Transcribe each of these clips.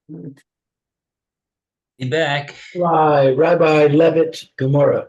Be back. Rabbi Levitt, Gemora.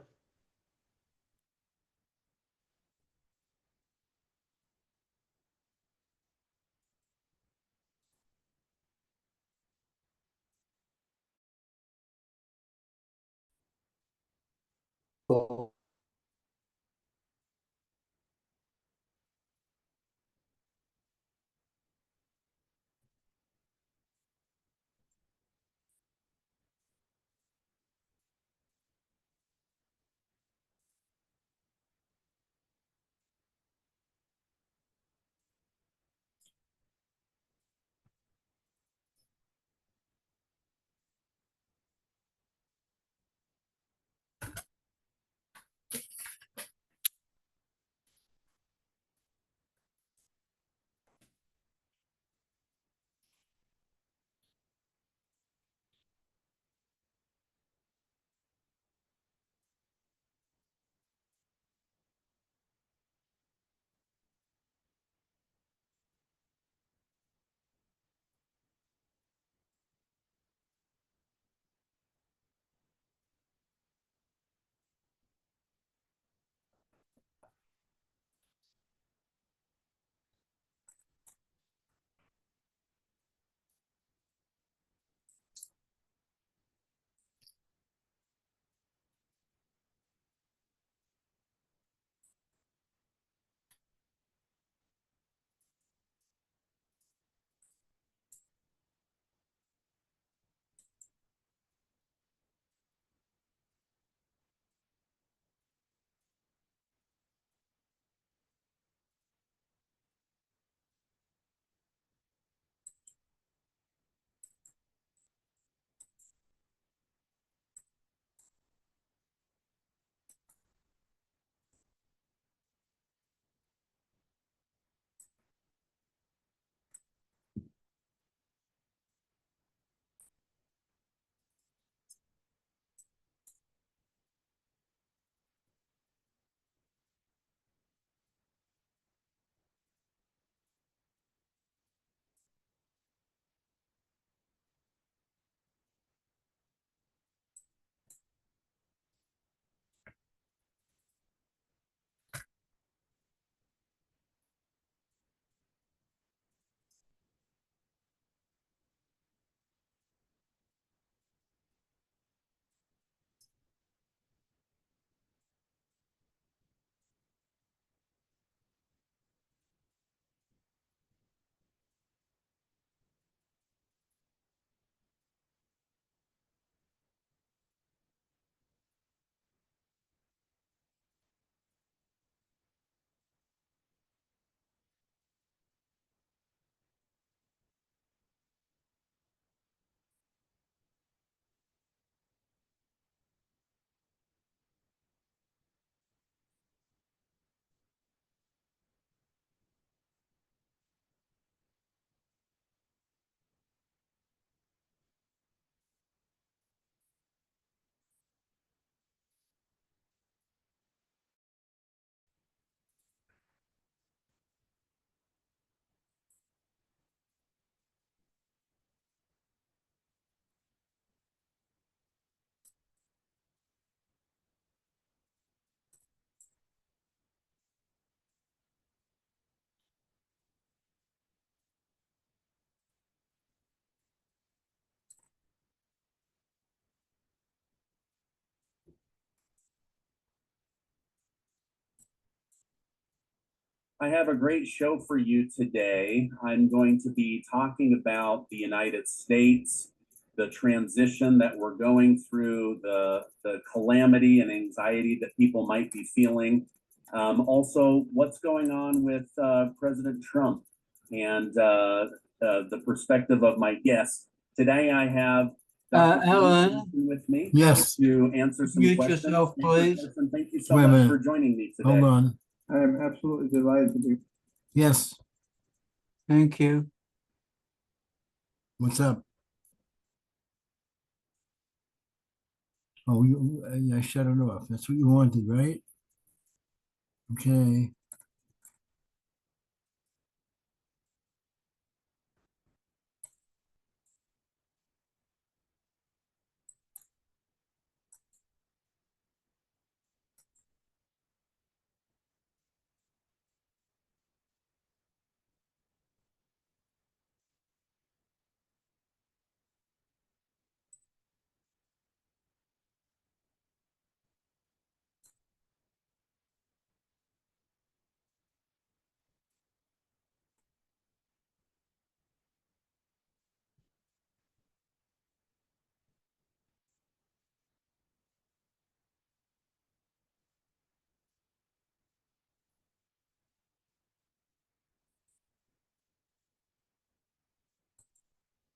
I have a great show for you today. I'm going to be talking about the United States, the transition that we're going through, the calamity and anxiety that people might be feeling. Also, what's going on with President Trump and the perspective of my guest. Today, I have Dr. Alan, with me Yes. to answer some mute questions. yourself, please. Thank you so Wait a much minute. for joining me today. Hold on. I am absolutely delighted to be. Yes. Thank you. What's up? Oh, I shut it off. That's what you wanted, right? Okay.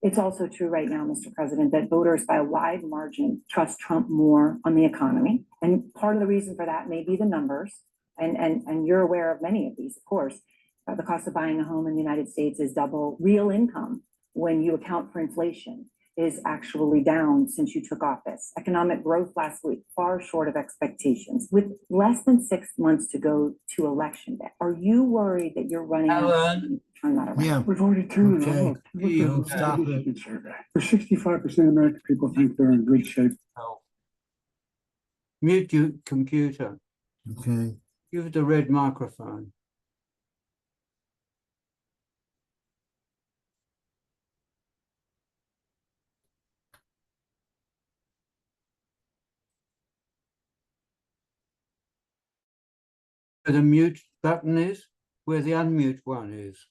It's also true right now, Mr. President, that voters by a wide margin trust Trump more on the economy. And part of the reason for that may be the numbers. And you're aware of many of these, of course. The cost of buying a home in the United States is double real income when you account for inflation is actually down since you took office. Economic growth last week, far short of expectations. With less than 6 months to go to election day, are you worried that you're running out of Alan? steam to turn that around? Yeah, We've already turned it Okay. off. Look at Don't the stop it. Michigan survey. For 65% of American people think they're in good shape. Mute your computer. okay. Give it the red microphone. Where the mute button is, where the unmute one is.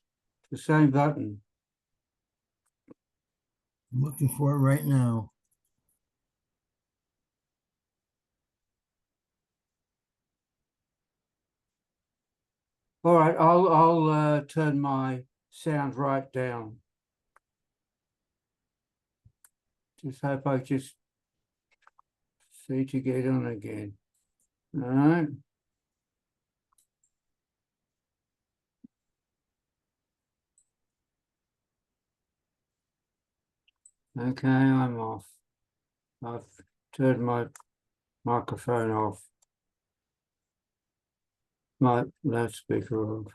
The same button. I'm looking for it right now. All right, I'll turn my sound right down. Just hope I just see to get on again. All right. Okay, I'm off. I've turned my microphone off. My loudspeaker off.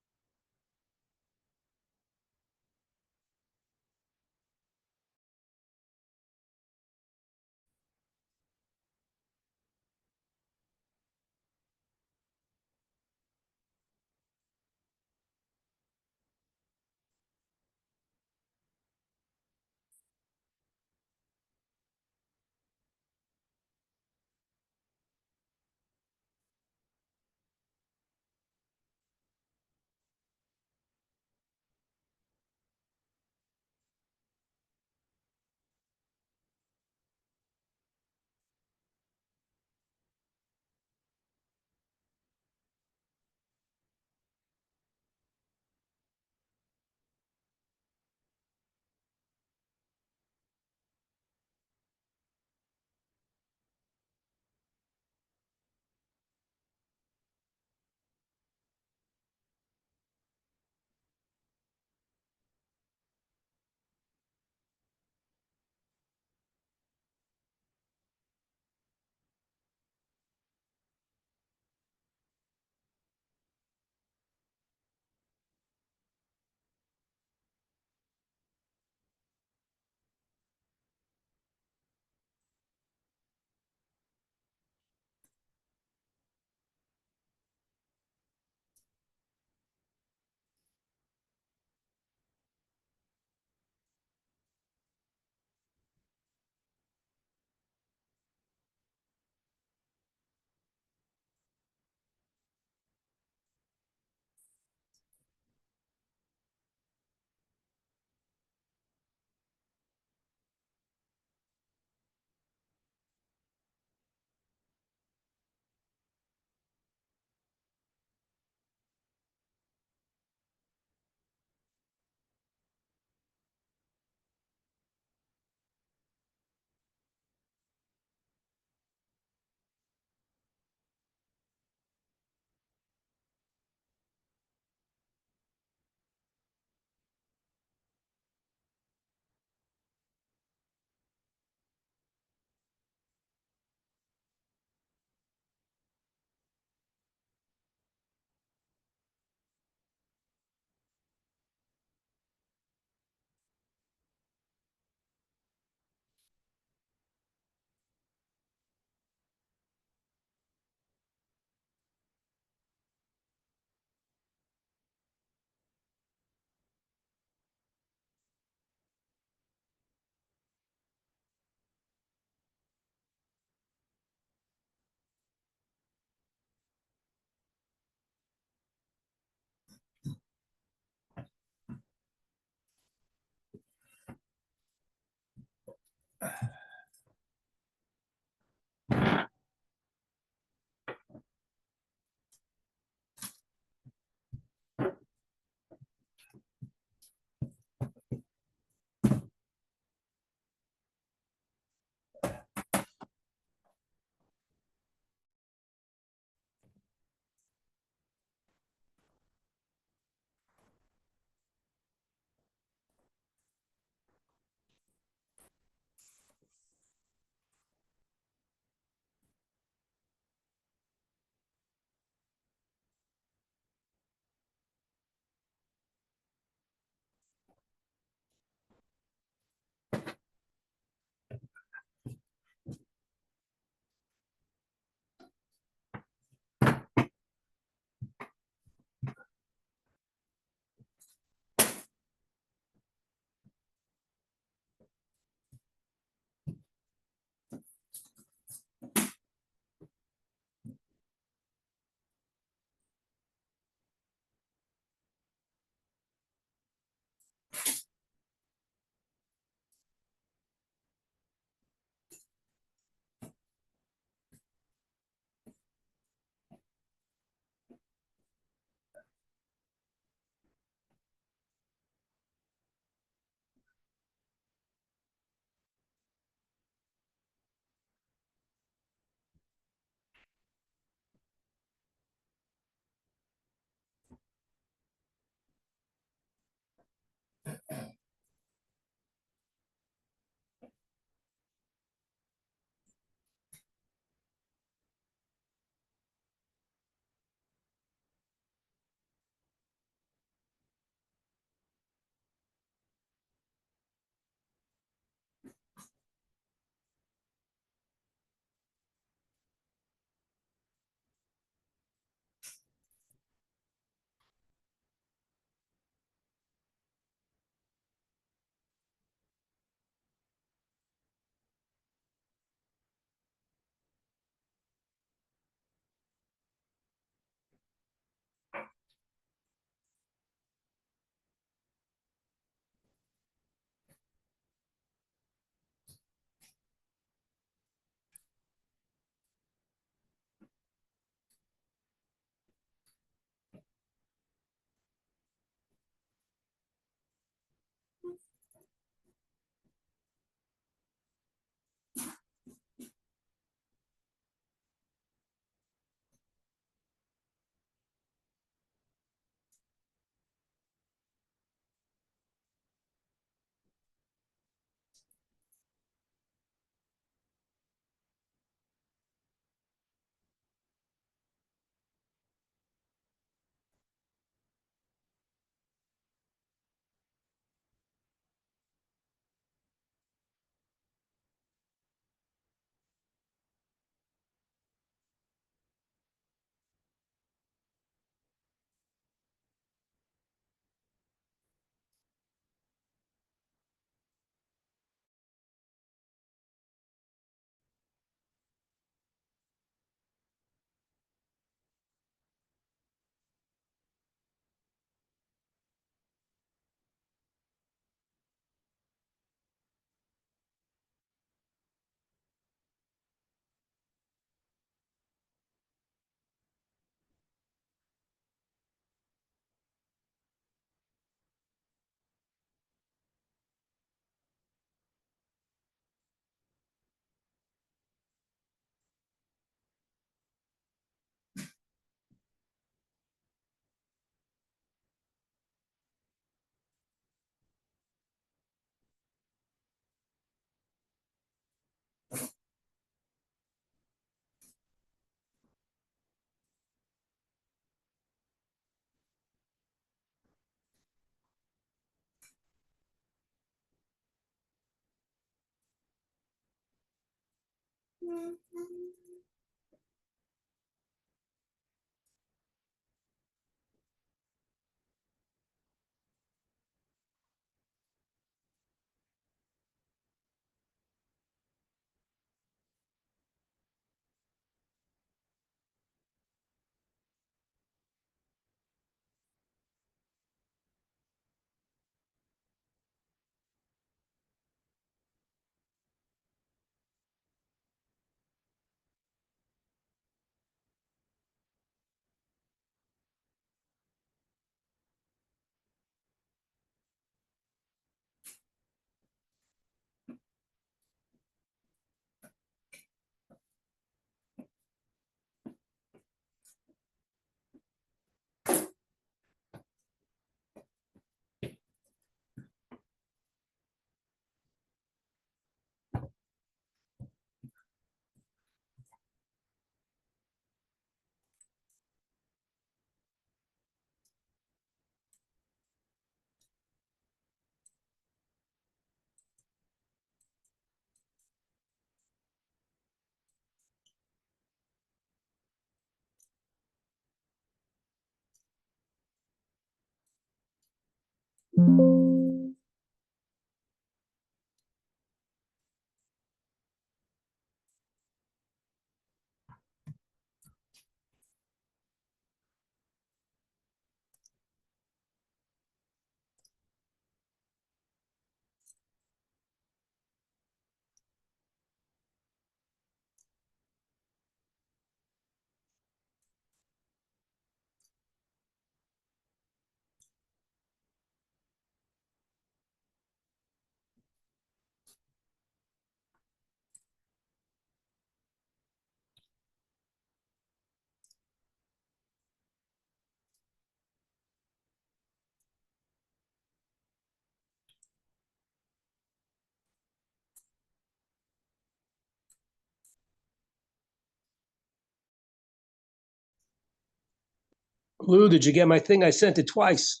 Lou, did you get my thing? I sent it twice.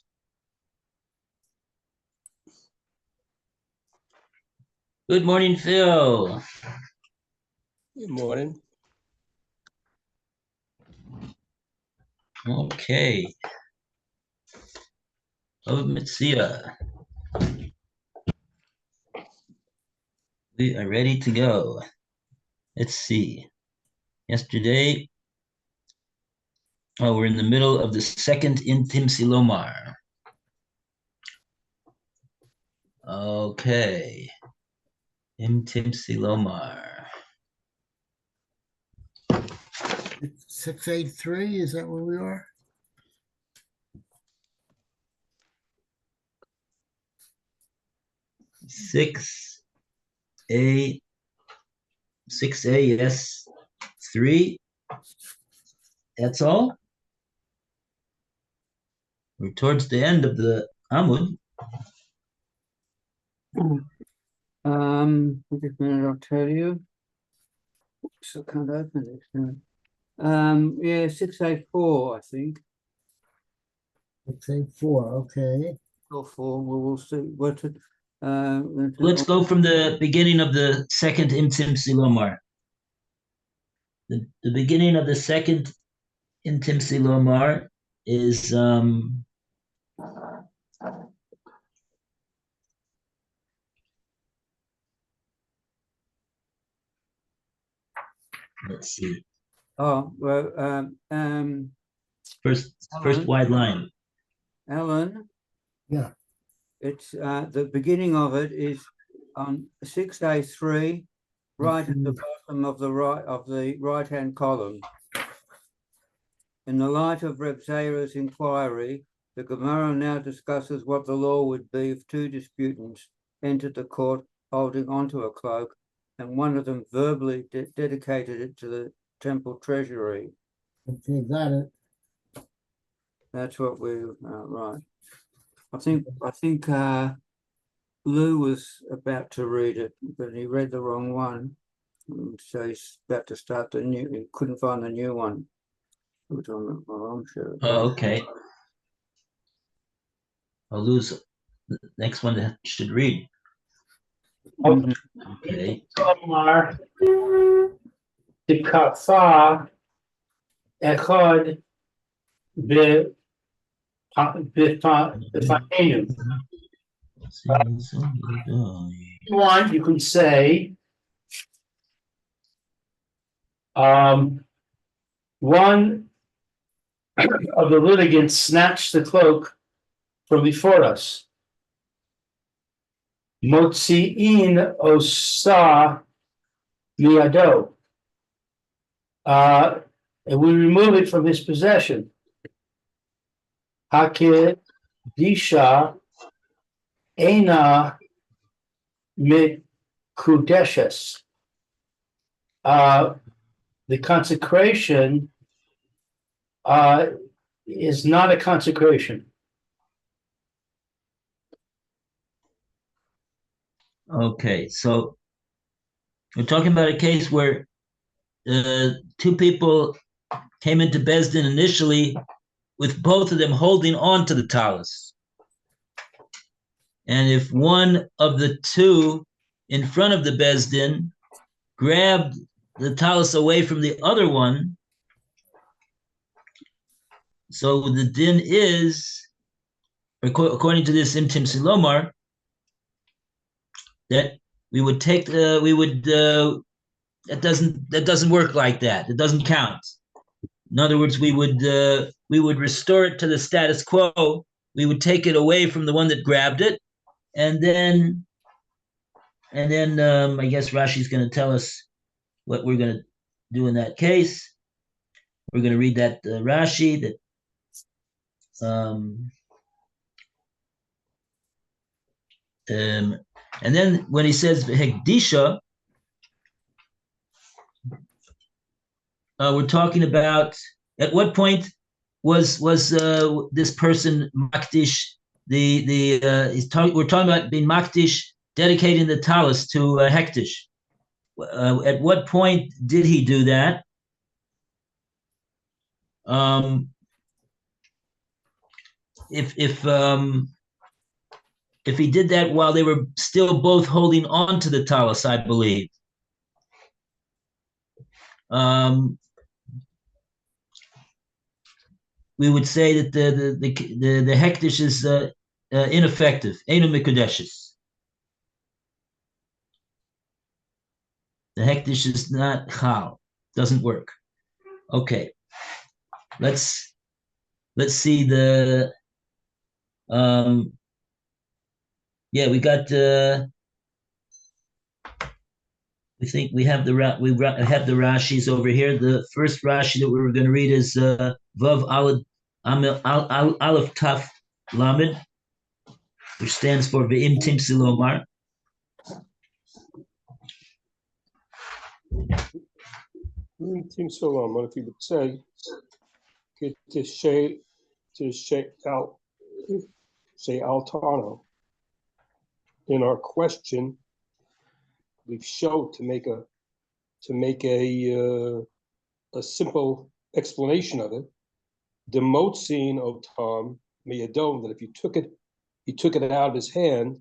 Good morning, Phil. Good morning. Okay. Of Metzia. We are ready to go. Let's see. Yesterday, we're in the middle of the second Intim Silomar. Okay. Intim Silomar. 683, is that where we are? Six A, yes. 3. That's all. We're towards the end of the Amud. Just a minute, I'll tell you. Oops, I can't open this now. Yeah, 684, I think. 684, okay. Or 4, we'll see. What? Let's go from the beginning of the second Intim Silomar. The beginning of the second Intim Silomar is let's see. Oh, well, First wide line. Alan, Yeah, it's the beginning of it is on 6A3, right at the bottom of the right-hand column. In the light of Reb Zera's inquiry, the Gemora now discusses what the law would be if two disputants entered the court holding onto a cloak, and one of them verbally dedicated it to the temple treasury. okay, got it. That's what we right. I think Lou was about to read it, but he read the wrong one. So he's about to start the new, he couldn't find the new one. Which I'm sure. Oh, okay. I'll lose the next one that should read. Mhm. Okay. Omar, Tikatha, Echad, B'Fanenu. One, you can say, one of the litigants snatched the cloak from before us. Motzi'in osa miyado. And we remove it from his possession. Hakedisha ena mikudeshes. The consecration is not a consecration. Okay, so we're talking about a case where two people came into Besdin initially with both of them holding on to the talus. And if one of the two in front of the Besdin grabbed the talus away from the other one, so the din is, according to this Imtim Silomar, that we would take that doesn't work like that. It doesn't count. In other words, we would restore it to the status quo. We would take it away from the one that grabbed it, and then I guess Rashi's going to tell us what we're going to do in that case. We're going to read that Rashi that and then when he says Hekdisha, we're talking about at what point was this person makdish we're talking about being makdish, dedicating the talus to hektish. At what point did he do that? if he did that while they were still both holding on to the talus, I believe. We would say that the hektish is ineffective. Einu mikudeshes. The hektish is not chal. Doesn't work. Okay. Let's see the yeah, we got we think we have the have the Rashis over here. The first Rashi that we were going to read is Vav Aleph Taf Lamed, which stands for Ve'im Tim Silomar. Tim Solomon, if you would say, to say Altano. In our question, we've showed to make a simple explanation of it. The motzin of Tom Meyadom, that if you took it out of his hand,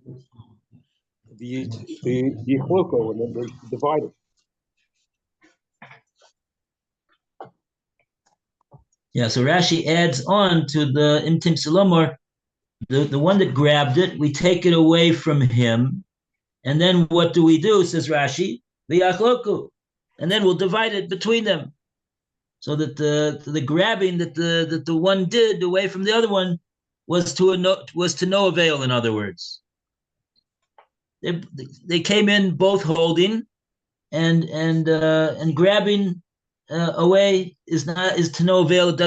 the Yichloko, and then they divide it. Yeah, so Rashi adds on to the Imtim Salomar, the one that grabbed it, we take it away from him, and then what do we do, says Rashi? V'yachloku, and then we'll divide it between them, so that the grabbing that the one did away from the other one was to no avail. In other words, they came in both holding, and grabbing away is to no avail. It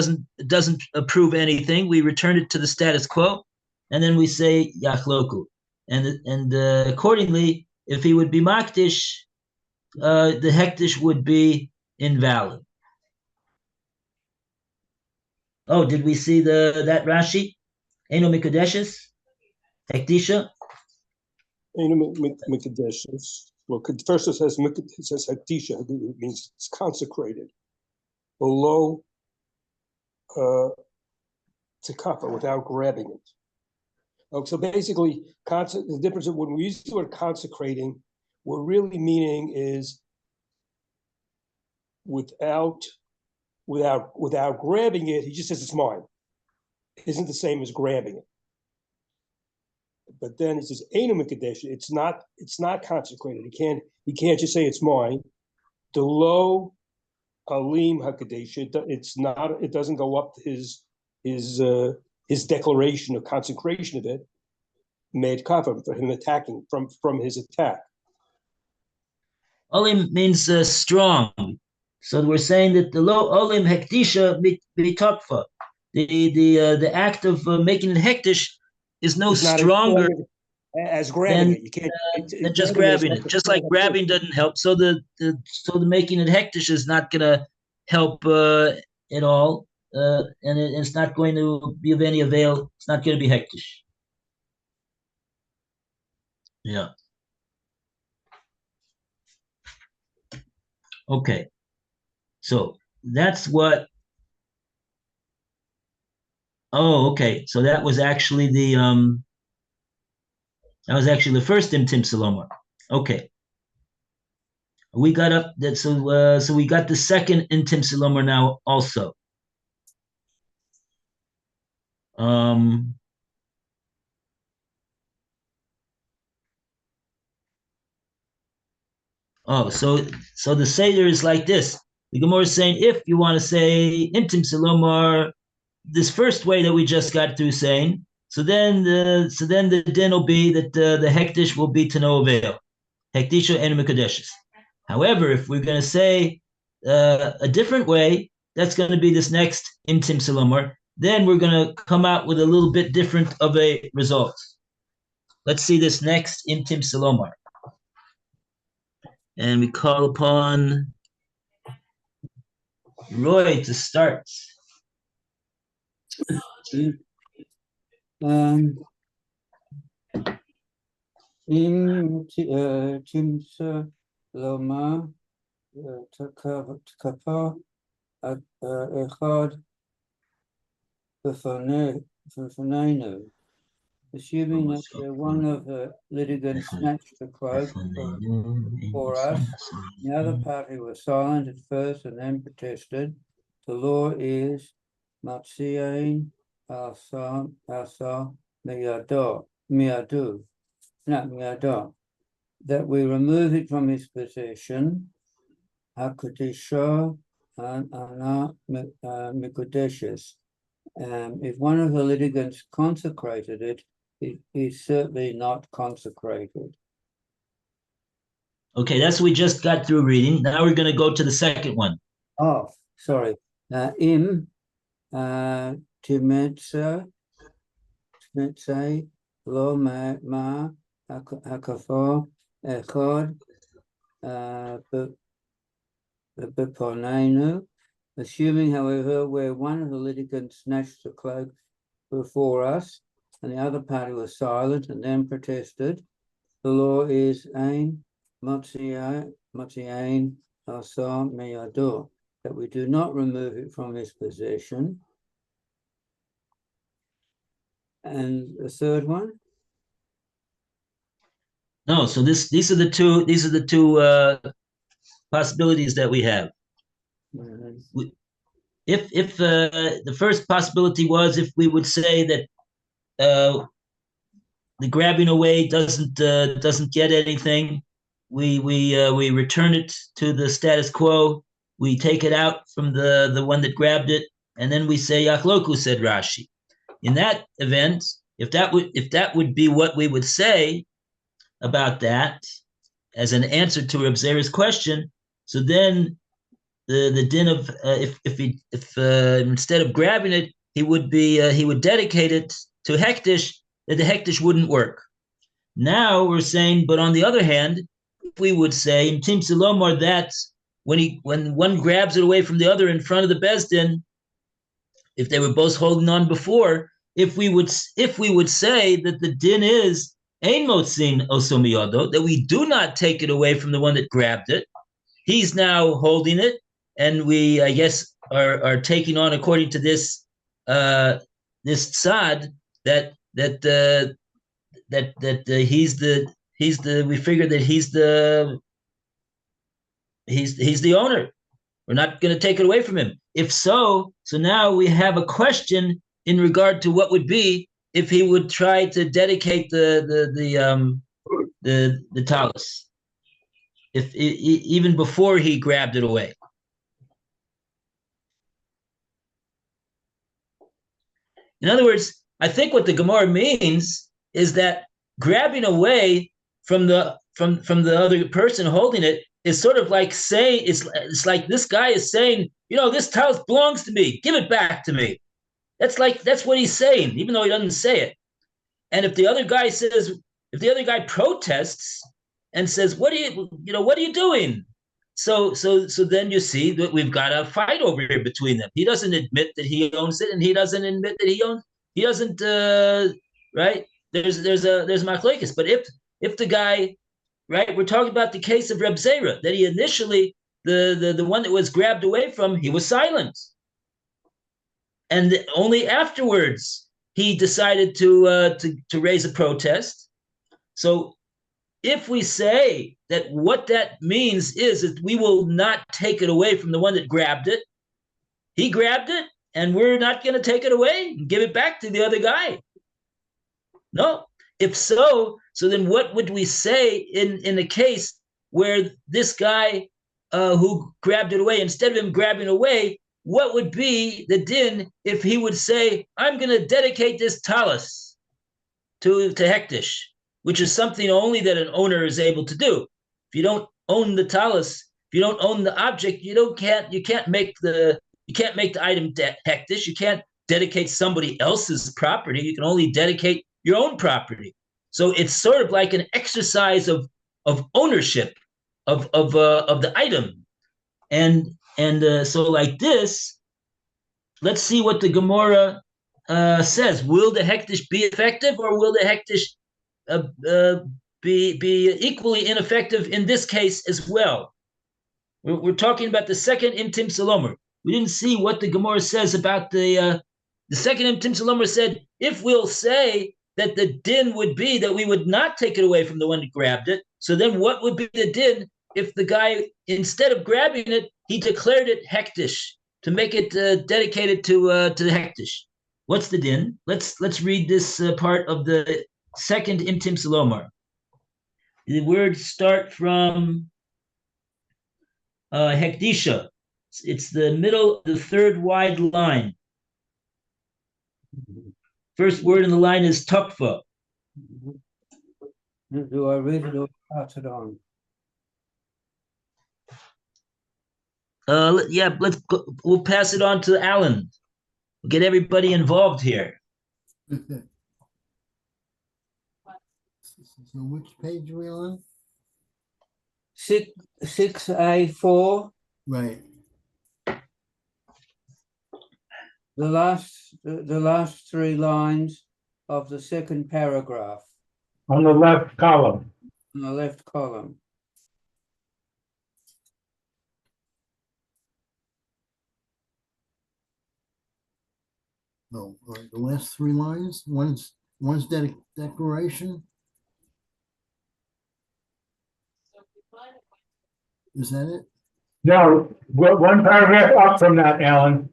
doesn't prove anything. We return it to the status quo, and then we say yachloku, and accordingly, if he would be makdish, the hektish would be invalid. Oh, did we see that Rashi? Eino mikudeshes, hektisha. Eino mikudeshes. Well, first it says hektisha. It means it's consecrated below tekafa without grabbing it. Oh, so basically, the difference of when we use the word consecrating, what we're really meaning is without grabbing it, he just says it's mine. It isn't the same as grabbing it. But then he says Eino Mikadesh, it's not consecrated. He can't just say it's mine. The low Alim Hakadesh, it doesn't go up to his declaration of consecration of it, made kafir for him attacking from his attack. Olim means strong. So we're saying that the low olim hektisha bitokfa, the act of making it hektish is no stronger as grabbing it. You can't than just grabbing it. Just like grabbing doesn't help, so the making it hektish is not going to help at all, and it's not going to be of any avail. It's not going to be hektish. Yeah. Okay. So that's what. Oh, okay. So that was actually the first Imtim Salomar. Okay. We got up that so we got the second Imtim Salomar now also. So the Seder is like this. The Gemora is saying if you want to say Imtim Salomar, this first way that we just got through saying, so then the din will be that the hektish will be to no avail. Hektisha and mikudeshes. However, if we're going to say a different way, that's going to be this next Imtim Salomar. Then we're going to come out with a little bit different of a result. Let's see this next Imtim Salomar. And we call upon Roy to start. Timsa Loma Takapa Echad Fanenu. Assuming that one of the litigants snatched the cloak for us, the other party was silent at first and then protested. The law is Metzia miado, that we remove it from his possession. Hakadisha ana mikudeshes. If one of the litigants consecrated it, it is certainly not consecrated. Okay, that's what we just got through reading. Now we're going to go to the second one. Oh, sorry. Im timetsa lo ma akafo echod beponenu. Assuming, however, where one of the litigants snatched the cloak before us, and the other party was silent and then protested, the law is ein motziain asam meyado, that we do not remove it from his possession. And the third one? No, so these are the two possibilities that we have. If the first possibility was if we would say that the grabbing away doesn't get anything, we return it to the status quo. We take it out from the one that grabbed it, and then we say Yachloku, said Rashi. In that event, if that would be what we would say about that as an answer to Reb Zera's question, so then the din of if instead of grabbing it, he would dedicate it to hektish, that the hektish wouldn't work. Now we're saying, but on the other hand, if we would say in Tim Silomar that when one grabs it away from the other in front of the Bezdin, if they were both holding on before, if we would say that the din is ein motzin osomiyodo, that we do not take it away from the one that grabbed it, he's now holding it, and we, I guess, are taking on, according to this this tzad, that he's the we figure that he's the owner. We're not going to take it away from him. If so now we have a question in regard to what would be if he would try to dedicate the talus, if even before he grabbed it away. In other words, I think what the Gemora means is that grabbing away from the other person holding it is sort of like saying, it's like this guy is saying, this talus belongs to me, give it back to me. That's what he's saying, even though he doesn't say it. And if the other guy protests and says, what are you doing? So then you see that we've got a fight over here between them. He doesn't admit that he owns it, and he doesn't admit that he doesn't, right? There's machlokes. But if the guy, right, we're talking about the case of Reb Zera, that he initially, the one that was grabbed away from, he was silent. And only afterwards he decided to raise a protest. So if we say that what that means is that we will not take it away from the one that grabbed it, he grabbed it, and we're not going to take it away and give it back to the other guy. No. If so then what would we say in a case where this guy who grabbed it away, instead of him grabbing away, what would be the din if he would say, I'm going to dedicate this talus to hektish, which is something only that an owner is able to do. If you don't own the talus, if you don't own the object, you can't make the item hektish. You can't dedicate somebody else's property. You can only dedicate your own property. So it's sort of like an exercise of ownership of the item, and so like this, let's see what the Gemora says. Will the hektish be effective, or will the hektish be equally ineffective in this case as well? We're talking about the second Imtim Salomer. We didn't see what the Gemora says about the second Imtim Salomer. Said if we'll say that the din would be that we would not take it away from the one who grabbed it, so then what would be the din if the guy, instead of grabbing it, he declared it hektish, to make it dedicated to the hektish? What's the din? Let's read this part of the second Imtim Salomar. The words start from hekdisha. It's the middle, the third wide line. First word in the line is takfa. Do I read it or pass it on? Yeah, let's go, we'll pass it on to Alan. We'll get everybody involved here. So which page are we on? 6A4, Right. the last three lines of the second paragraph On the left column. in the left column. No, the last three lines. One's declaration. Is that it? No, one paragraph up from that, Alan.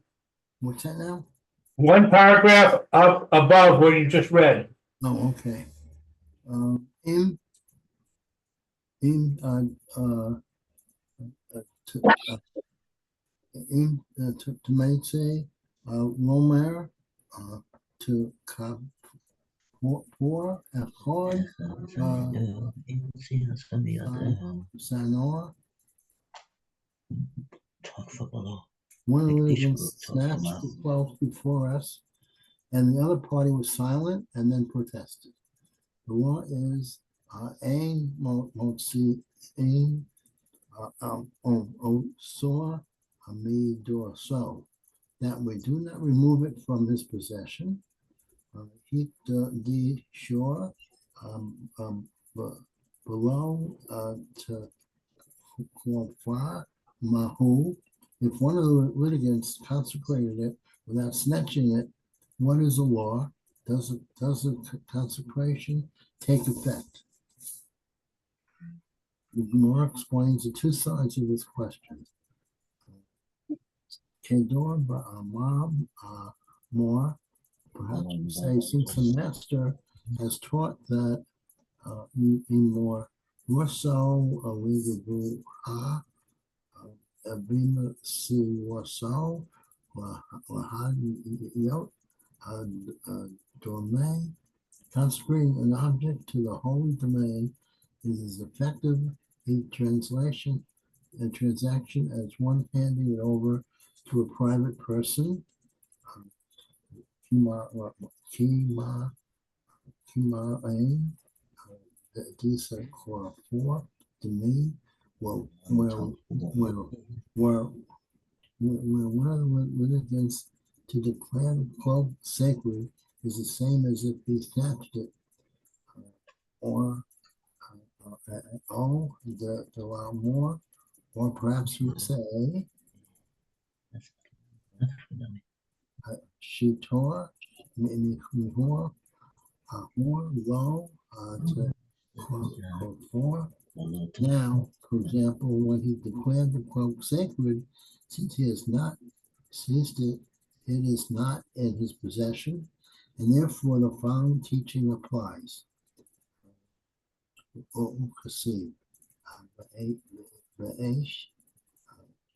What's that now? One paragraph up above what you just read. Oh, okay. To Metzia, Lomer, to for Echad, Sanor. One of them snatched the cloth before us, and the other party was silent and then protested. The law is Ein Motzi Ein Osor Amidor, so that we do not remove it from his possession. Heat the shore below to qualify Mahu. If one of the litigants consecrated it without snatching it, what is the law? Does the consecration take effect? The Gemora explains the two sides of this question. Kedor ba'amam more, perhaps we say, since the master has taught that in more so we would do bima si waso yot domain. Consecrating an object to the holy domain is as effective a transaction as one handing it over to a private person. Decent core 4 to me. Well, where one of the litigants to declare the club sacred is the same as if he snatched it, or the allow more, or perhaps we say she tore more low to quote 4. Now, for example, when he declared the cloak sacred, since he has not seized it, it is not in his possession, and therefore the following teaching applies.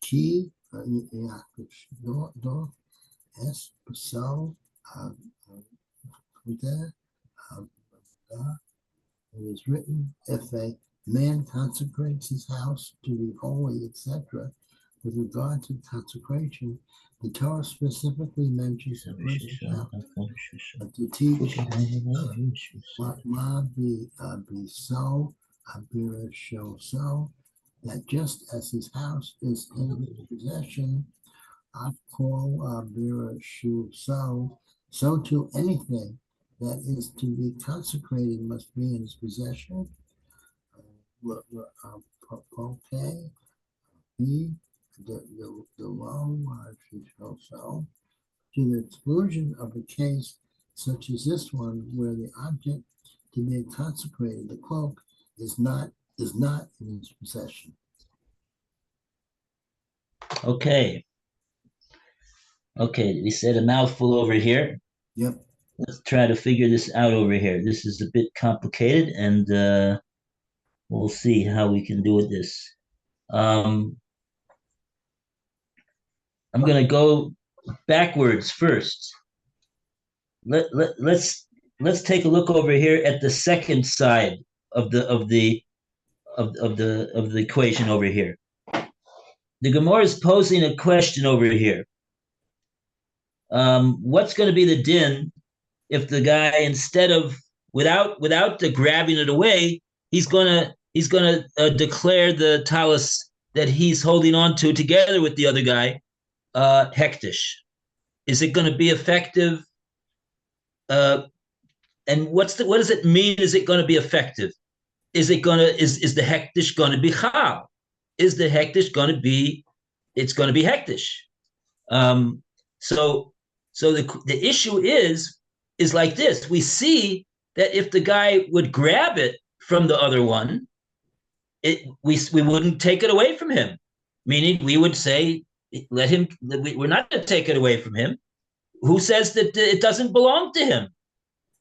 Ki es so it is written, if a man consecrates his house to be holy, etc. With regard to consecration, the Torah specifically mentions the person to teach ma be so, abira show so, that just as his house is in his possession, Akol abira shu so too anything that is to be consecrated must be in his possession. Okay, the law should so to the exclusion of the case such as this one, where the object to be consecrated, the cloak, is not in his possession. Okay. Okay, we said a mouthful over here. Yep. Let's try to figure this out over here. This is a bit complicated, and we'll see how we can do with this. I'm going to go backwards first. Let's take a look over here at the second side of the equation over here. The Gemora is posing a question over here. What's going to be the din if the guy, instead of without the grabbing it away, he's gonna declare the talus that he's holding on to together with the other guy, hektish? Is it going to be effective? And what does it mean? Is it going to be effective? Is the hektish going to be chal? Is the hektish going to be? It's going to be hektish. So the issue is like this. We see that if the guy would grab it from the other one, we wouldn't take it away from him. Meaning we would say, let him. We're not going to take it away from him. Who says that it doesn't belong to him?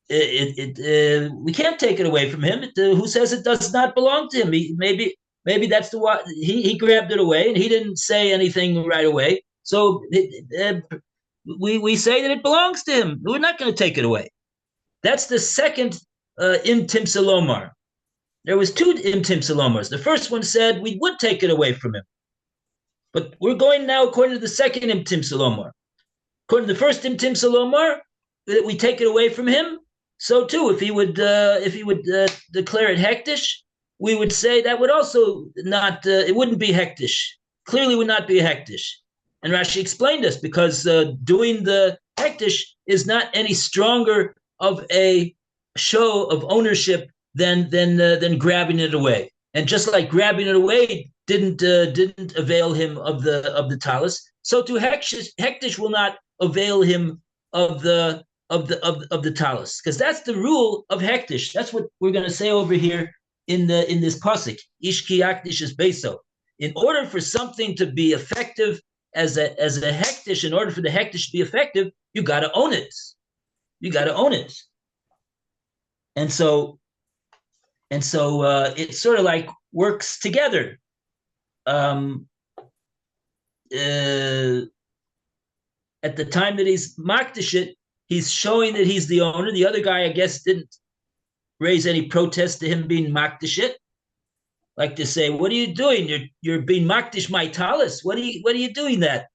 We can't take it away from him. Who says it does not belong to him? Maybe that's the one. He grabbed it away and he didn't say anything right away. So we say that it belongs to him. We're not going to take it away. That's the second imtim salomar. There was two imtim salomars. The first one said we would take it away from him. But we're going now according to the second imtim salomar. According to the first imtim salomar, that we take it away from him. So too, if he would declare it hektish, we would say that would also not. It wouldn't be hektish. Clearly, would not be a hektish. And Rashi explained this because doing the hektish is not any stronger of a show of ownership than grabbing it away. And just like grabbing it away didn't avail him of the talus, so too hektish will not avail him of the talus, because that's the rule of hektish. That's what we're going to say over here in this pasuk. Ishki yaktish is beso. In order for something to be effective as a hektish, in order for the hektish to be effective, you got to own it. You got to own it. And so it sort of like works together. At the time that he's makdish it, he's showing that he's the owner. The other guy, I guess, didn't raise any protest to him being makdish it. Like to say, what are you doing? You're being makdish my talus. What are you doing that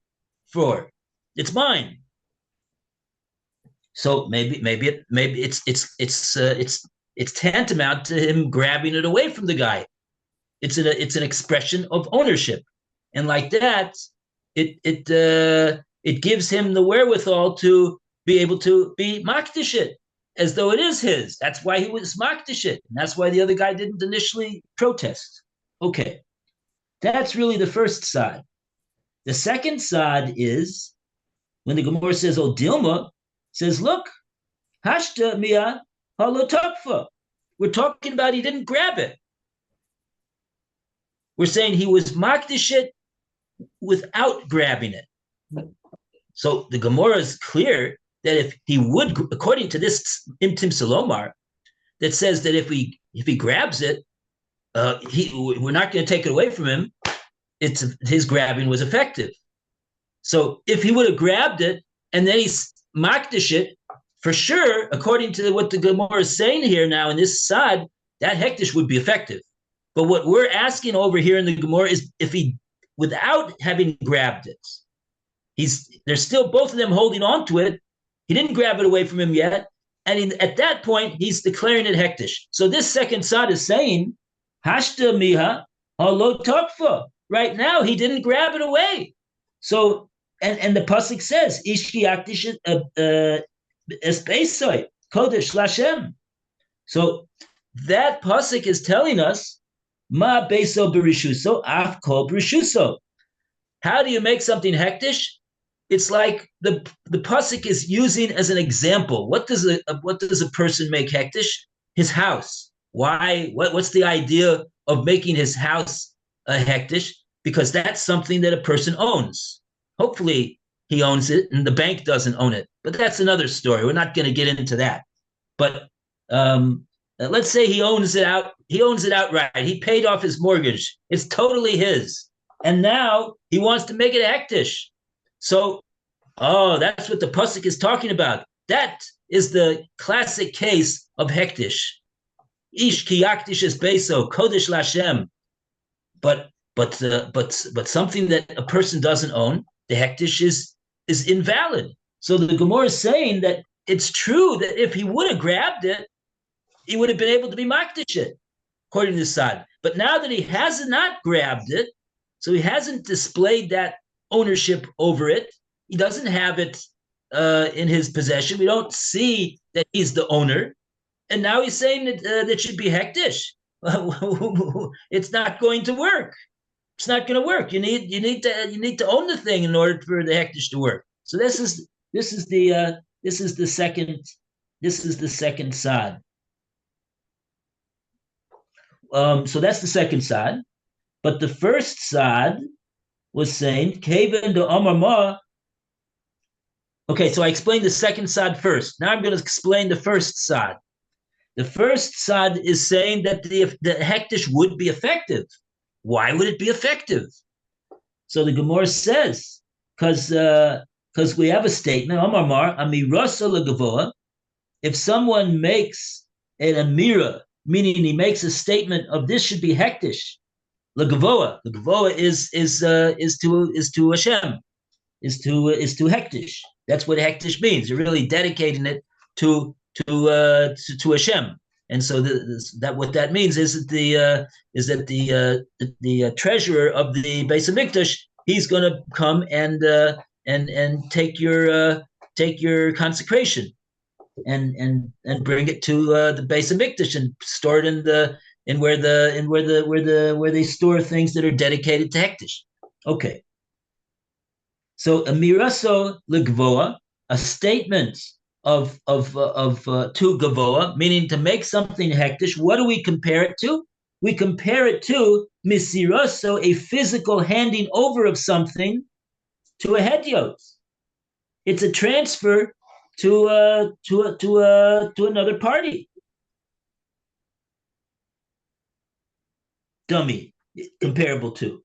for? It's mine. So maybe it's tantamount to him grabbing it away from the guy. It's an expression of ownership, and like that, it gives him the wherewithal to be able to be makdish it as though it is his. That's why he was makdish it, and that's why the other guy didn't initially protest. Okay, that's really the first side. The second side is when the Gemora says, "Oh, Dilma," says, "Look, hashta mia halotokfa." We're talking about he didn't grab it. We're saying he was makdish it without grabbing it. So the Gemora is clear that if he would, according to this imtim salomar, that says that if he grabs it, we're not going to take it away from him. His grabbing was effective. So if he would have grabbed it and then he makdish it, for sure, according to what the Gemara is saying here now in this side, that hektish would be effective. But what we're asking over here in the Gemara is if he, without having grabbed it, they're still both of them holding on to it. He didn't grab it away from him yet. And at that point, he's declaring it hektish. So this second side is saying, hashta miha halo tokfa. Right now, he didn't grab it away. So, and the pasuk says, ishki yaktish espesoi kodesh lashem. So that pasuk is telling us, ma beso berishuso af kol berishuso. How do you make something hektish? it's like the pasuk is using as an example. What does a person make hektish? His house. Why? What's the idea of making his house a hektish? Because that's something that a person owns. Hopefully he owns it and the bank doesn't own it, but that's another story. We're not going to get into that. But let's say he owns it outright. He paid off his mortgage. It's totally his. And now he wants to make it hektish. So, that's what the pasuk is talking about. That is the classic case of hektish. Ish ki yaktish es beso kodesh lashem. But something that a person doesn't own, the hektish is invalid. So the Gemora is saying that it's true that if he would have grabbed it, he would have been able to be makdish it, according to Sad. But now that he has not grabbed it, so he hasn't displayed that ownership over it, he doesn't have it in his possession. We don't see that he's the owner. And now he's saying that that should be hektish. It's not going to work. It's not going to work. You need to own the thing in order for the hektish to work. So this is the second side. So that's the second side. But the first side was saying, Kaven do Amar Ma. Okay, so I explained the second side first. Now I'm going to explain the first side. The first side is saying that the hektish would be effective. Why would it be effective? So the Gemora says, because we have a statement, Amar Mar, Amirasa legavoa. If someone makes an amira, meaning he makes a statement of this should be hektish, legavoa. Legavoa is to Hashem, is to hektish. That's what hektish means. You're really dedicating it to Hashem. And so that what that means is that the treasurer of the Beis Hamikdash, he's going to come and take your consecration and bring it to the Beis Hamikdash and store it where they store things that are dedicated to hektish. Okay. So amiraso legvoa, a statement of to gavoa, meaning to make something hektish. What do we compare it to? We compare it to misiraso, a physical handing over of something to a hediot. It's a transfer to another party. Dummy, comparable to.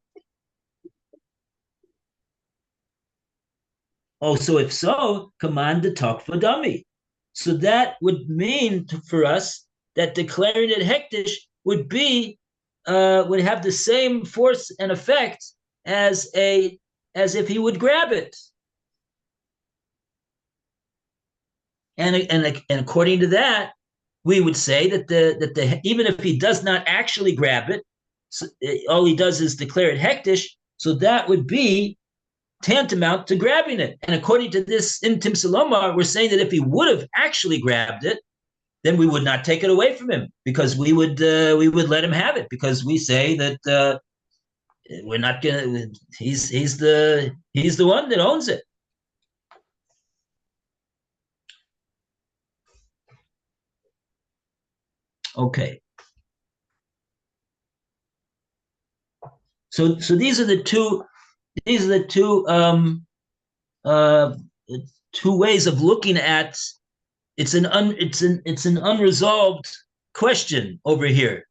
Oh, so if so, command the talk for dummy. So that would mean for us that declaring it hektish would have the same force and effect as if he would grab it. And according to that, we would say that even if he does not actually grab it, all he does is declare it hektish. So that would be tantamount to grabbing it. And according to this Intim Salomar, we're saying that if he would have actually grabbed it, then we would not take it away from him, because we would let him have it, because we say that we're not gonna. He's the one that owns it. Okay. So these are the two. These are the two ways of looking at. It's an unresolved question over here,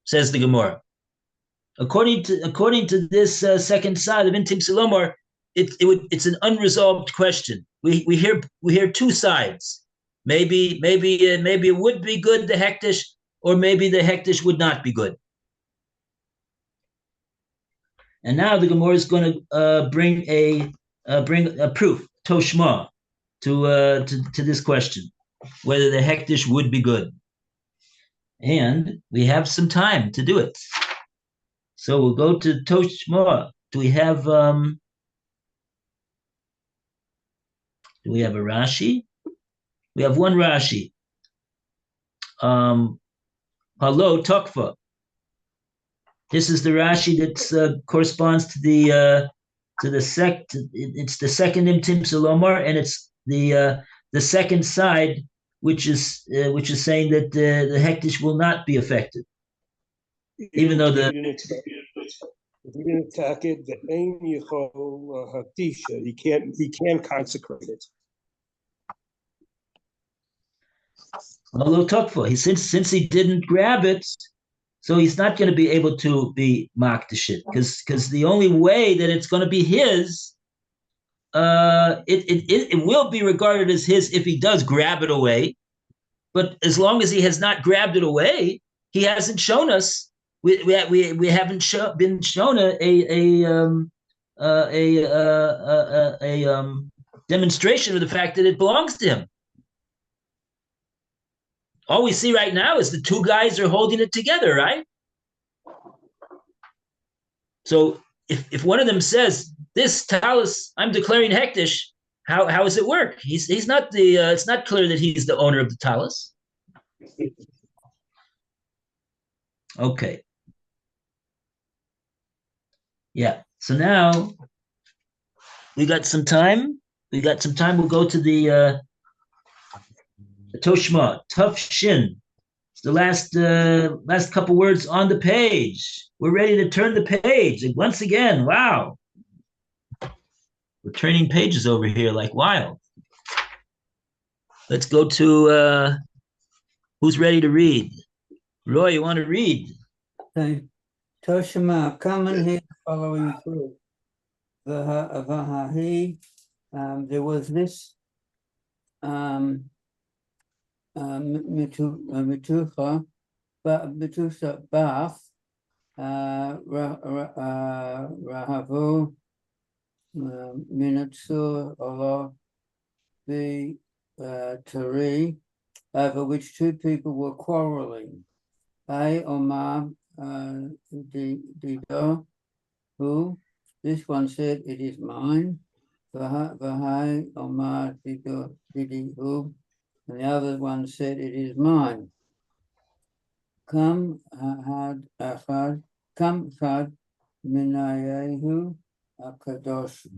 says the Gemora. According to this second side of Intim Salomar, it's an unresolved question. We hear two sides. Maybe it would be good, the hektish, or maybe the hektish would not be good. And now the Gemara is going to bring a proof, toshma, to this question, whether the hektish would be good. And we have some time to do it. So we'll go to toshma. Do we have a Rashi? We have one Rashi. Hello, Tokfa. This is the Rashi that corresponds to the to the sect. It's the second Imtim Salomar, and it's the second side, which is saying that the hektish will not be affected, even though if you didn't attack it, the ain yichol hakdisha, he can't consecrate it. Although Tokfa, since he didn't grab it, so he's not going to be able to be makdashit, because the only way that it's going to be his, it will be regarded as his if he does grab it away. But as long as he has not grabbed it away, he hasn't shown us. We haven't been shown a demonstration of the fact that it belongs to him. All we see right now is the two guys are holding it together, right? So if one of them says, "This talus, I'm declaring hektish," how does it work? He's not the. It's not clear that he's the owner of the talus. Okay. Yeah. So now we got some time. We'll go to the Toshma, Tough Shin. It's the last couple words on the page. We're ready to turn the page. And once again, wow. We're turning pages over here like wild. Let's go to who's ready to read? Roy, you want to read? Okay. Toshima, come and hear the following through. Vahahi, there was this Mitucha Bath, Rahavu, Minatsur, Allah, the Tari, over which two people were quarreling. Omar Dido, who this one said, "It is mine." Vahai Omar Dido, who, and the other one said, "It is mine." Come had achad, come chad minayehu kadosha.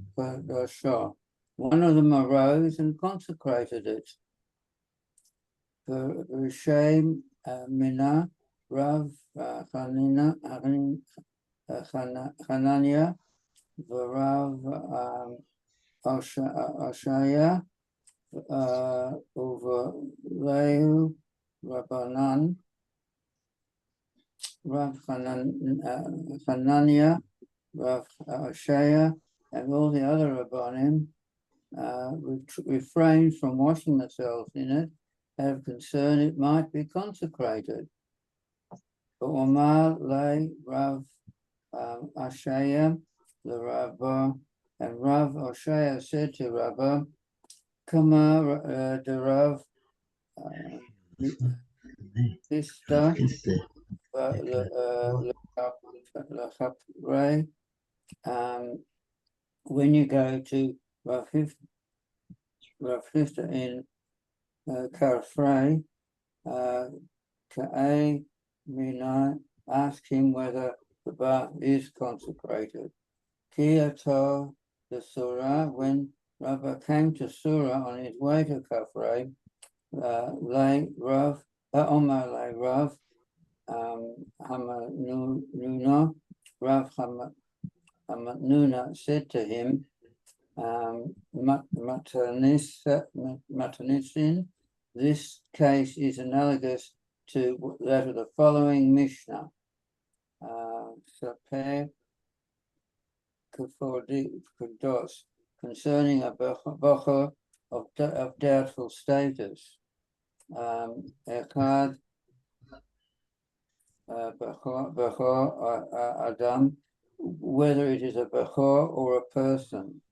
One of them arose and consecrated it. The Rishem Mina Rav Hanania, Rav Oshaya, Uvaleu Rabbanan, Rav Hanania, Rav Oshaya, and all the other Rabbanim refrained from washing themselves in it, out of concern it might be consecrated. But Omar lay Rav Oshaya, the Rabbah, and Rav Oshaya said to Rabbah, Kama the Rav Sista when you go to Rav Hifta in Karfrei, Ka'ay Mina, ask him whether the bath is consecrated. Kiyato the Surah, when Rabbah came to Surah on his way to Kafrei, lay Rav, Omar lay Rav, Hamanuna, Rav Hamanuna said to him, Matanisin, this case is analogous to that of the following Mishnah. Saper Kudos, concerning a bocher of doubtful status. Echad Bechor Adam, whether it is a Bechor or a person.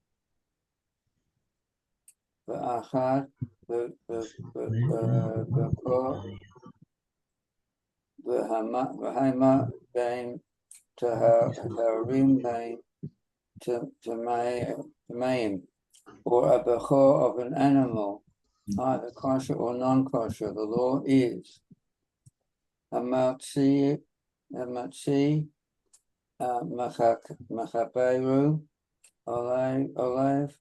Achad Bechor V'hama Bain Taharim Bain Tamayim, or a Bechor of an animal, either kosher or non-kosher. The law is a Metzia Machaberu, Olev,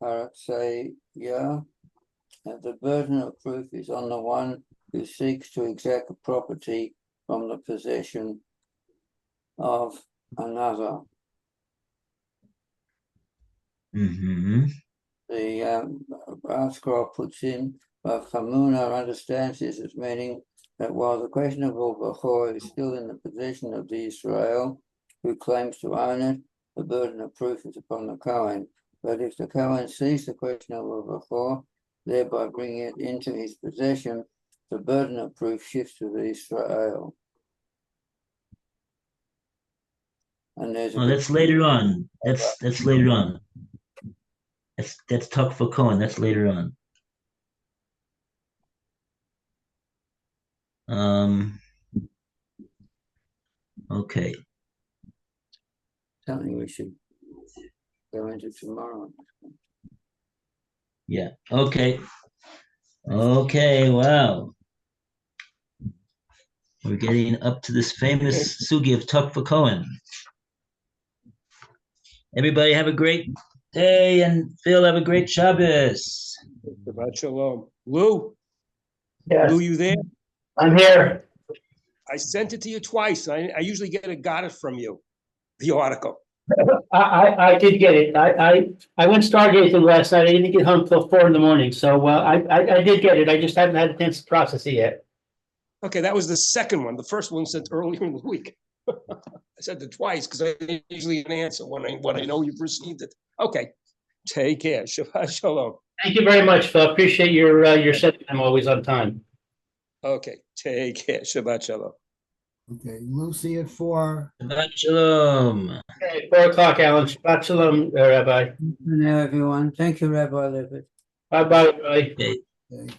Harak say, yeah. And the burden of proof is on the one who seeks to exact a property from the possession of another. Mm-hmm. The Ascroft puts in, but Hamuna understands this as meaning that while the questionable Bechor is still in the possession of the Israel who claims to own it, the burden of proof is upon the Kohen. But if the Kohen sees the questionable Bechor, thereby bringing it into his possession, the burden of proof shifts to the Israel. And there's a Oh, that's later on. That's later on. That's talk for Cohen. That's later on. Okay. something we should go into tomorrow. Yeah. Okay. Okay. Wow. We're getting up to this famous sugi of talk for Cohen. Everybody have a great day, and Phil, have a great Shabbos. Shabbat shalom. Lou, Yes, Lou, you there? I'm here. I sent it to you twice. I usually got it from you, the article. I did get it. I went stargazing last night. I didn't get home till 4 a.m. So I did get it. I just haven't had a chance to process it yet. Okay, that was the second one. The first one sent earlier in the week. I sent it twice because I usually answer when I know you've received it. Okay, take care. Shabbat shalom. Thank you very much, Phil. Appreciate your sending them always on time. Okay, take care. Shabbat shalom. Okay, we'll see you at 4. Shabbat shalom. Okay, 4 o'clock, Alan. Shabbat shalom, Rabbi. Good night, everyone. Thank you, Rabbi Levitt. Bye-bye, everybody. Okay. Okay.